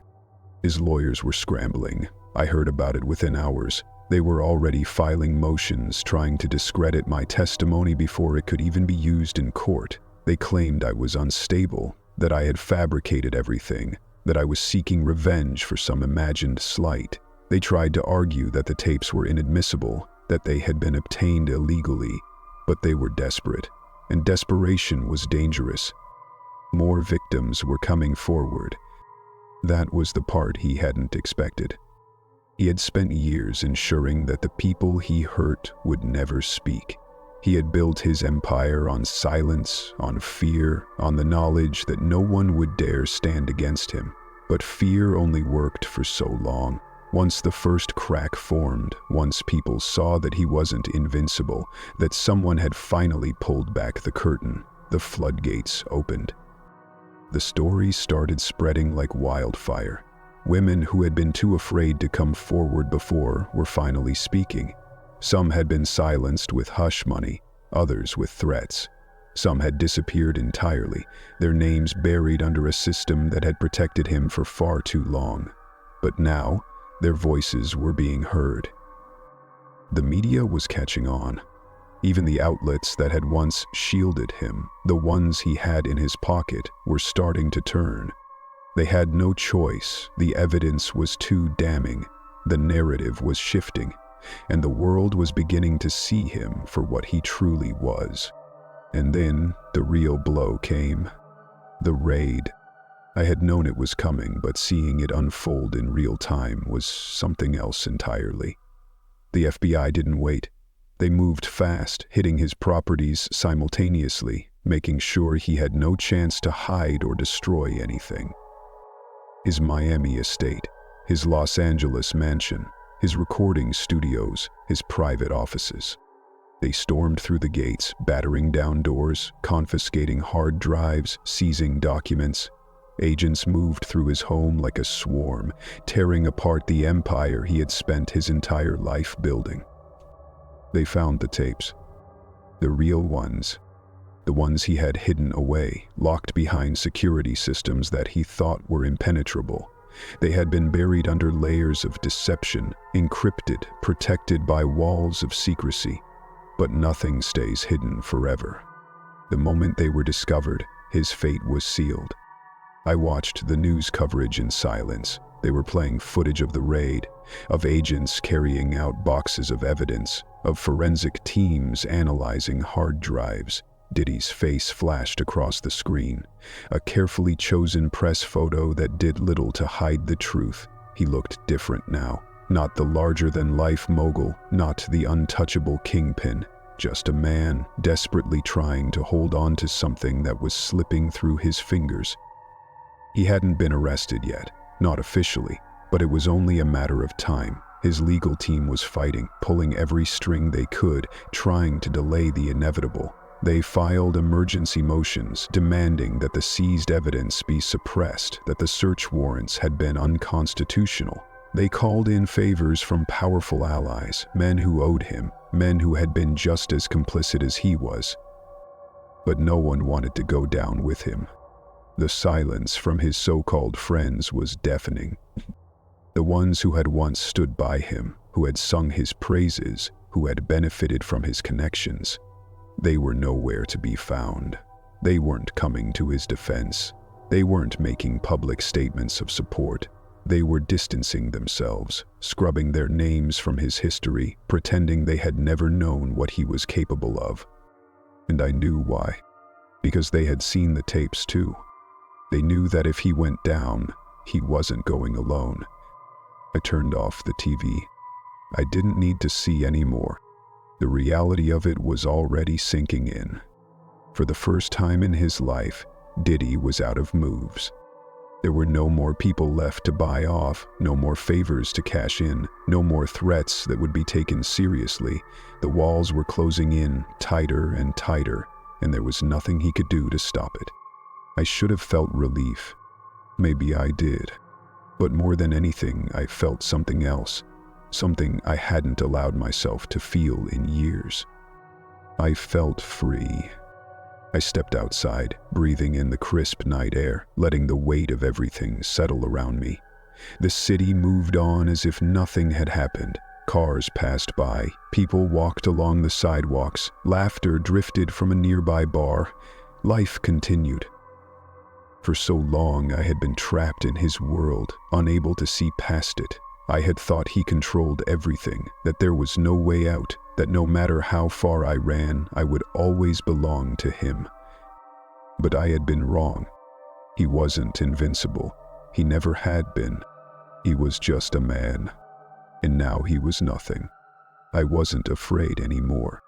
His lawyers were scrambling. I heard about it within hours. They were already filing motions trying to discredit my testimony before it could even be used in court. They claimed I was unstable, that I had fabricated everything, that I was seeking revenge for some imagined slight. They tried to argue that the tapes were inadmissible, that they had been obtained illegally, but they were desperate, and desperation was dangerous. More victims were coming forward. That was the part he hadn't expected. He had spent years ensuring that the people he hurt would never speak. He had built his empire on silence, on fear, on the knowledge that no one would dare stand against him. But fear only worked for so long. Once the first crack formed, once people saw that he wasn't invincible, that someone had finally pulled back the curtain, the floodgates opened. The story started spreading like wildfire. Women who had been too afraid to come forward before were finally speaking. Some had been silenced with hush money, others with threats. Some had disappeared entirely, their names buried under a system that had protected him for far too long. But now, their voices were being heard. The media was catching on. Even the outlets that had once shielded him, the ones he had in his pocket, were starting to turn. They had no choice. The evidence was too damning. The narrative was shifting, and the world was beginning to see him for what he truly was. And then the real blow came. The raid. I had known it was coming, but seeing it unfold in real time was something else entirely. The FBI didn't wait. They moved fast, hitting his properties simultaneously, making sure he had no chance to hide or destroy anything. His Miami estate, his Los Angeles mansion, his recording studios, his private offices. They stormed through the gates, battering down doors, confiscating hard drives, seizing documents. Agents moved through his home like a swarm, tearing apart the empire he had spent his entire life building. They found the tapes. The real ones. The ones he had hidden away, locked behind security systems that he thought were impenetrable. They had been buried under layers of deception, encrypted, protected by walls of secrecy. But nothing stays hidden forever. The moment they were discovered, his fate was sealed. I watched the news coverage in silence, They were playing footage of the raid, of agents carrying out boxes of evidence, of forensic teams analyzing hard drives. Diddy's face flashed across the screen, a carefully chosen press photo that did little to hide the truth. He looked different now. Not the larger-than-life mogul, not the untouchable kingpin, just a man desperately trying to hold on to something that was slipping through his fingers. He hadn't been arrested yet, not officially, but it was only a matter of time. His legal team was fighting, pulling every string they could, trying to delay the inevitable. They filed emergency motions, demanding that the seized evidence be suppressed, that the search warrants had been unconstitutional. They called in favors from powerful allies, men who owed him, men who had been just as complicit as he was. But no one wanted to go down with him. The silence from his so-called friends was deafening. The ones who had once stood by him, who had sung his praises, who had benefited from his connections, they were nowhere to be found. They weren't coming to his defense. They weren't making public statements of support. They were distancing themselves, scrubbing their names from his history, pretending they had never known what he was capable of. And I knew why. Because they had seen the tapes too. They knew that if he went down, he wasn't going alone. I turned off the TV. I didn't need to see any more. The reality of it was already sinking in. For the first time in his life, Diddy was out of moves. There were no more people left to buy off, no more favors to cash in, no more threats that would be taken seriously. The walls were closing in tighter and tighter, and there was nothing he could do to stop it. I should have felt relief. Maybe I did. But more than anything, I felt something else. Something I hadn't allowed myself to feel in years. I felt free. I stepped outside, breathing in the crisp night air, letting the weight of everything settle around me. The city moved on as if nothing had happened. Cars passed by, people walked along the sidewalks, laughter drifted from a nearby bar. Life continued. For so long I had been trapped in his world, unable to see past it. I had thought he controlled everything, that there was no way out, that no matter how far I ran, I would always belong to him. But I had been wrong. He wasn't invincible. He never had been. He was just a man. And now he was nothing. I wasn't afraid anymore.